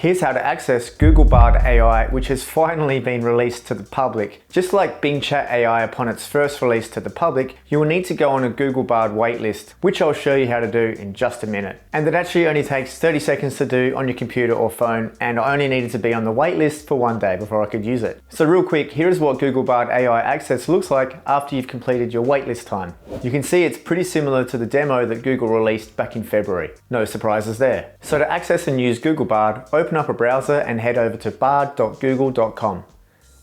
Here's how to access Google Bard AI, which has finally been released to the public. Just like Bing Chat AI upon its first release to the public, you will need to go on a Google Bard waitlist, which I'll show you how to do in just a minute. And that actually only takes 30 seconds to do on your computer or phone, and I only needed to be on the waitlist for one day before I could use it. So real quick, here is what Google Bard AI access looks like after you've completed your waitlist time. You can see it's pretty similar to the demo that Google released back in February. No surprises there. So to access and use Google Bard, open up a browser and head over to bard.google.com.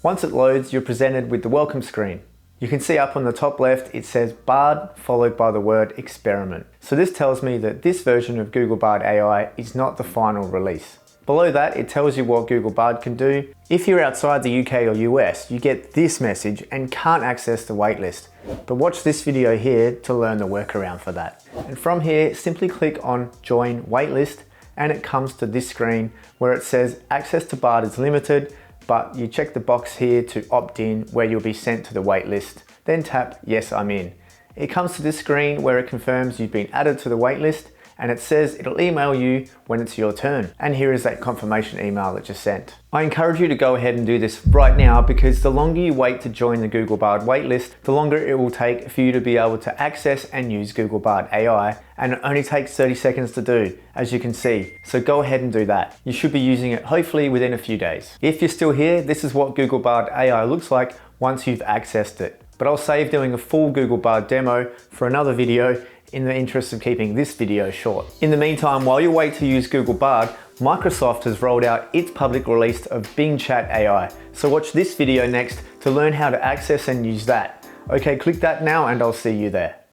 Once it loads, you're presented with the welcome screen. You can see up on the top left, it says Bard followed by the word experiment. So this tells me that this version of Google Bard AI is not the final release. Below that, it tells you what Google Bard can do. If you're outside the UK or US, you get this message and can't access the waitlist. But watch this video here to learn the workaround for that. And from here, simply click on Join Waitlist, and it comes to this screen where it says access to Bard is limited, but you check the box here to opt in where you'll be sent to the waitlist. Then tap Yes, I'm in. It comes to this screen where it confirms you've been added to the waitlist, and it says it'll email you when it's your turn. And here is that confirmation email that you sent. I encourage you to go ahead and do this right now, because the longer you wait to join the Google Bard waitlist, the longer it will take for you to be able to access and use Google Bard AI, and it only takes 30 seconds to do, as you can see. So go ahead and do that. You should be using it hopefully within a few days. If you're still here, this is what Google Bard AI looks like once you've accessed it. But I'll save doing a full Google Bard demo for another video in the interest of keeping this video short. In the meantime, while you wait to use Google Bard, Microsoft has rolled out its public release of Bing Chat AI. So watch this video next to learn how to access and use that. Okay, click that now and I'll see you there.